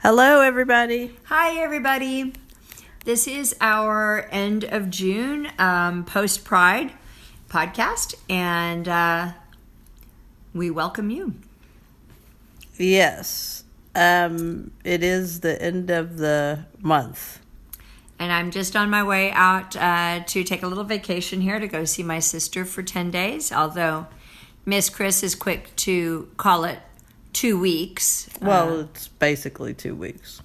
Hello, everybody. Hi, everybody. This is our end of June post-Pride podcast, and we welcome you. Yes, it is the end of the month. And I'm just on my way out to take a little vacation here to go see my sister for 10 days, although Miss Chris is quick to call it 2 weeks. Well, it's basically 2 weeks.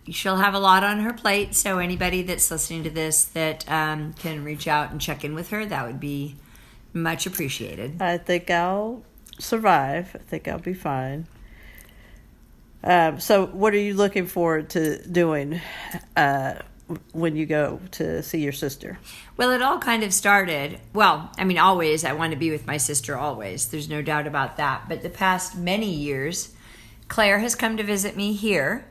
She'll have a lot on her plate, so anybody that's listening to this that can reach out and check in with her, that would be much appreciated. I think I'll survive. I think I'll be fine. So what are you looking forward to doing when you go to see your sister? Well, it all kind of started, always, I want to be with my sister always. There's no doubt about that. But the past many years, Claire has come to visit me here.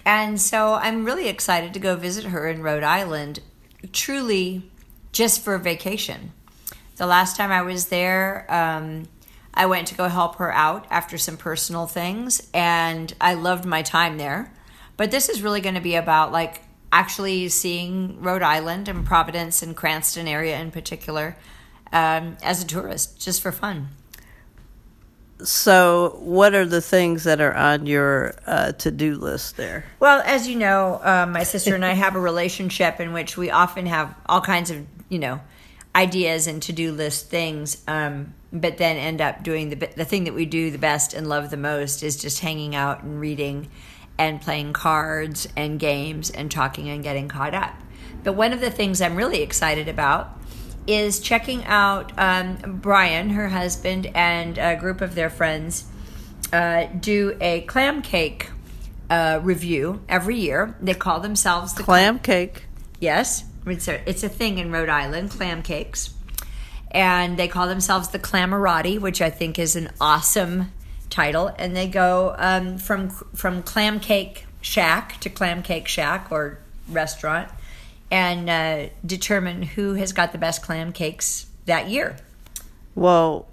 And so I'm really excited to go visit her in Rhode Island, truly just for vacation. The last time I was there, I went to go help her out after some personal things, and I loved my time there. But this is really going to be about actually seeing Rhode Island and Providence and Cranston area in particular as a tourist, just for fun. So what are the things that are on your to-do list there? Well, as you know, my sister and I have a relationship in which we often have all kinds of, ideas and to-do list things, but then end up doing the thing that we do the best and love the most is just hanging out and reading and playing cards and games and talking and getting caught up. But one of the things I'm really excited about is checking out Brian, her husband, and a group of their friends do a clam cake review every year. They call themselves the Clam cake. Yes, it's a thing in Rhode Island, clam cakes. And they call themselves the Clamarati, which I think is an awesome title. And they go from Clam Cake Shack to Clam Cake Shack or restaurant and determine who has got the best clam cakes that year. Well,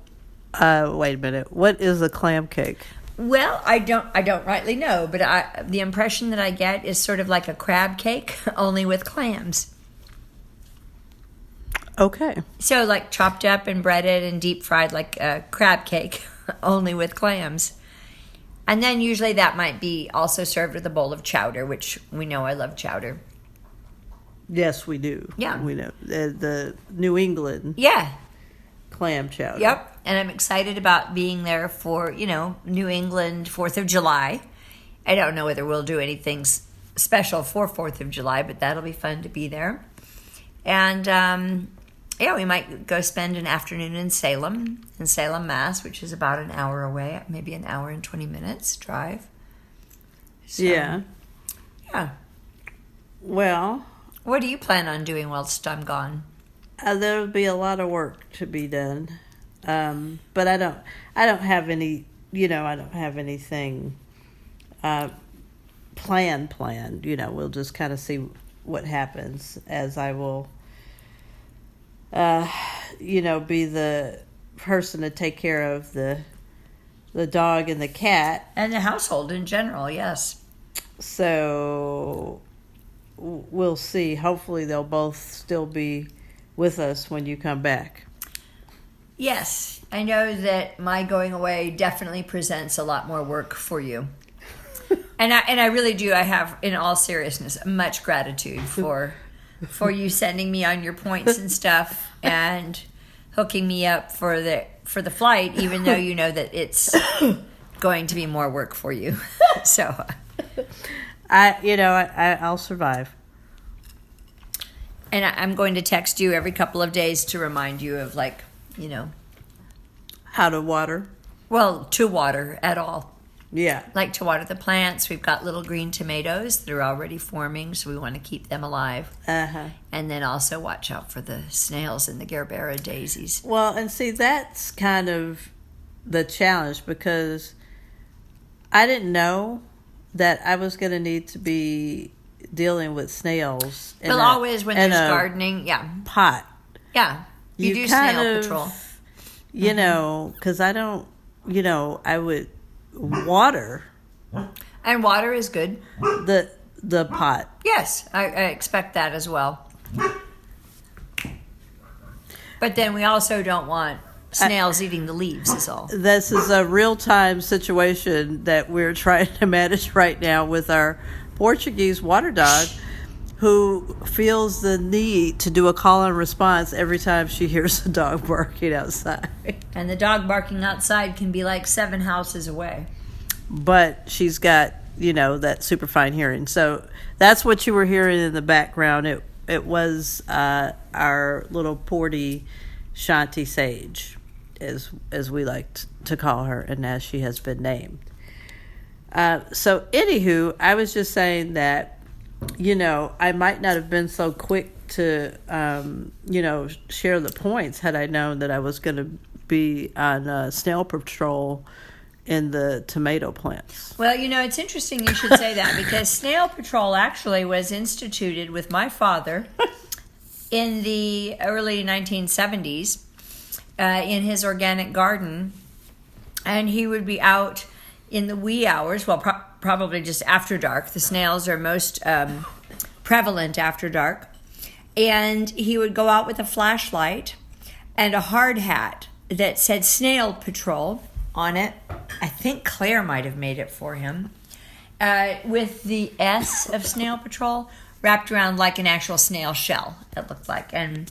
wait a minute. What is a clam cake? Well, I don't rightly know, but the impression that I get is sort of like a crab cake, only with clams. Okay. So like chopped up and breaded and deep fried like a crab cake, only with clams. And then usually that might be also served with a bowl of chowder, which we know I love chowder. Yes, we do. Yeah. We know. The New England clam chowder. Yep. And I'm excited about being there for, New England 4th of July. I don't know whether we'll do anything special for 4th of July, but that'll be fun to be there. And, we might go spend an afternoon in Salem, Mass., which is about an hour away, maybe an hour and 20 minutes drive. So, yeah. Yeah. Well, what do you plan on doing whilst I'm gone? There'll be a lot of work to be done, but I don't have any. I don't have anything planned. We'll just kind of see what happens as I will. Be the person to take care of the dog and the cat and the household in general. Yes. So we'll see. Hopefully they'll both still be with us when you come back. Yes, I know that my going away definitely presents a lot more work for you. and I really do. I have, in all seriousness, much gratitude for you sending me on your points and stuff and hooking me up for the flight, even though you know that it's going to be more work for you. So I'll survive. And I'm going to text you every couple of days to remind you of how to water. Well, to water at all. Yeah. Like to water the plants. We've got little green tomatoes that are already forming, so we want to keep them alive. Uh-huh. And then also watch out for the snails and the Gerbera daisies. Well, and see, that's kind of the challenge because I didn't know that I was going to need to be dealing with snails. Always when there's gardening, pot. Yeah. You do snail patrol. Because I don't, I would water And water is good. The pot. Yes, I expect that as well. But then we also don't want snails eating the leaves is all. This is a real-time situation that we're trying to manage right now with our Portuguese water dog, who feels the need to do a call and response every time she hears a dog barking outside. And the dog barking outside can be like 7 houses away. But she's got, that super fine hearing. So that's what you were hearing in the background. It was our little Porty Shanti Sage, as we like to call her, and as she has been named. So anywho, I was just saying that, I might not have been so quick to, share the points had I known that I was going to be on snail patrol in the tomato plants. Well, it's interesting you should say that, because snail patrol actually was instituted with my father in the early 1970s in his organic garden, and he would be out in the wee hours, well, probably just after dark. The snails are most prevalent after dark. And he would go out with a flashlight and a hard hat that said Snail Patrol on it. I think Claire might have made it for him. With the S of Snail Patrol wrapped around like an actual snail shell, it looked like. And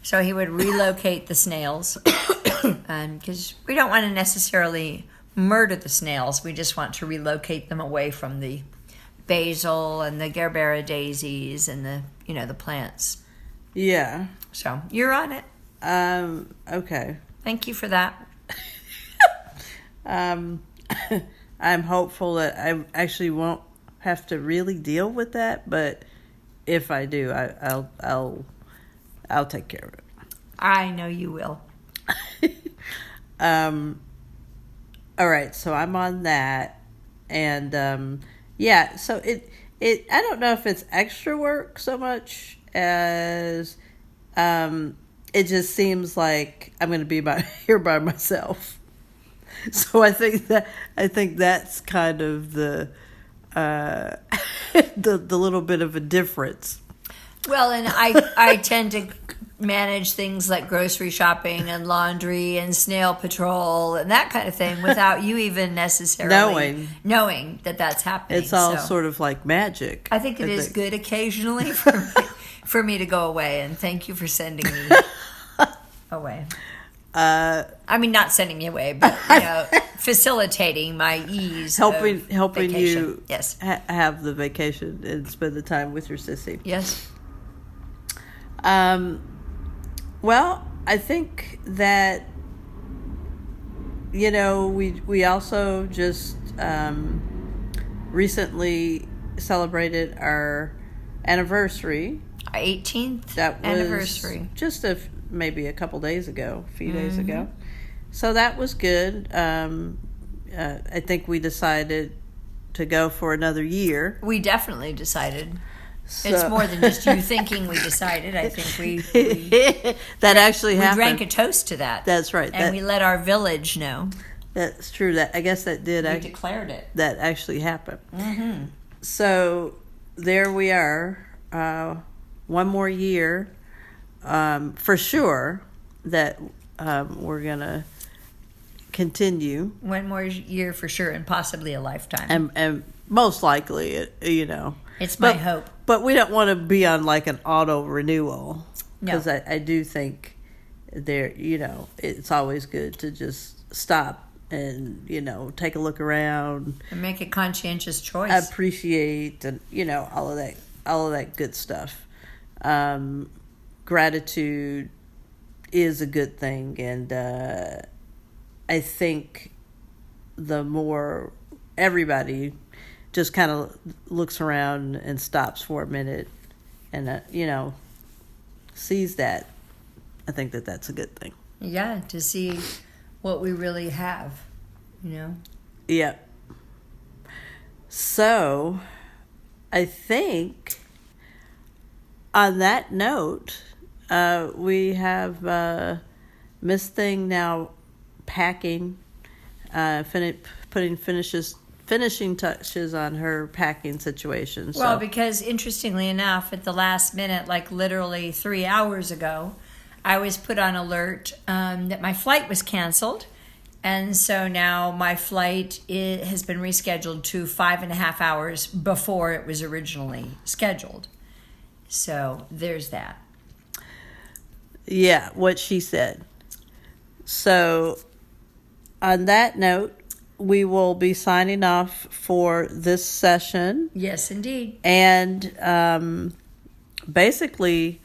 so he would relocate the snails, because we don't want to necessarily murder the snails. We just want to relocate them away from the basil and the gerbera daisies and the plants. Yeah. So you're on it. Okay. Thank you for that. I'm hopeful that I actually won't have to really deal with that, but if I do, I'll take care of it. I know you will. All right, so I'm on that, and yeah, so it I don't know if it's extra work so much as it just seems like I'm going to be here by myself. So I think that's kind of the the little bit of a difference. Well, and I tend to manage things like grocery shopping and laundry and snail patrol and that kind of thing without you even necessarily knowing that that's happening. It's all sort of like magic. I think it is good occasionally for me to go away, and thank you for sending me away. I mean, not sending me away, but facilitating my ease, helping vacation. you yes. Have the vacation and spend the time with your sissy. Yes. Well, I think that we also just recently celebrated our anniversary. Our 18th that was anniversary. Just maybe a couple days ago, a few days ago. So that was good. I think we decided to go for another year. We definitely decided. So. It's more than just you thinking we decided. I think we that actually happened. We drank a toast to that. That's right. And we let our village know. That's true. That I guess that did. We declared it. That actually happened. Mm-hmm. So there we are. One more year, for sure. That we're gonna continue. One more year for sure, and possibly a lifetime. And most likely, It's my hope. But we don't want to be on like an auto renewal. Because no. I do think it's always good to just stop and, take a look around. And make a conscientious choice. Appreciate and, all of that good stuff. Gratitude is a good thing. And I think the more everybody just kind of looks around and stops for a minute and, sees that, I think that that's a good thing. Yeah, to see what we really have, Yeah. So, I think on that note, we have Miss Thing now packing, putting finishing touches on her packing situation. Well, So. because interestingly enough, at the last minute, like literally 3 hours ago, I was put on alert that my flight was canceled. And so now my flight has been rescheduled to 5.5 hours before it was originally scheduled. So there's that. Yeah, what she said. So, on that note, we will be signing off for this session. Yes, indeed. And basically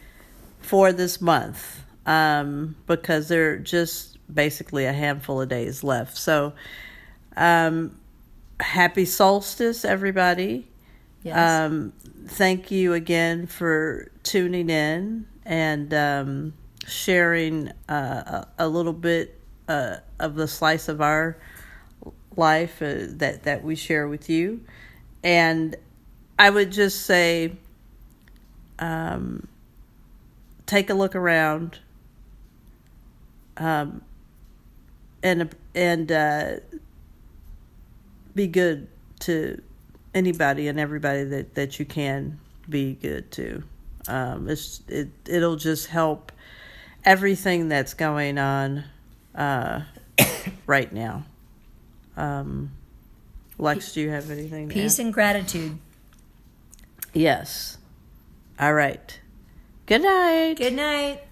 for this month, because there are just basically a handful of days left. So, happy solstice, everybody. Yes. Thank you again for tuning in and sharing a little bit of the slice of our life that we share with you. And I would just say, take a look around, and be good to anybody and everybody that you can be good to. It'll just help everything that's going on right now. Lex, do you have anything to Peace add? and gratitude. Yes. All right. Good night. Good night.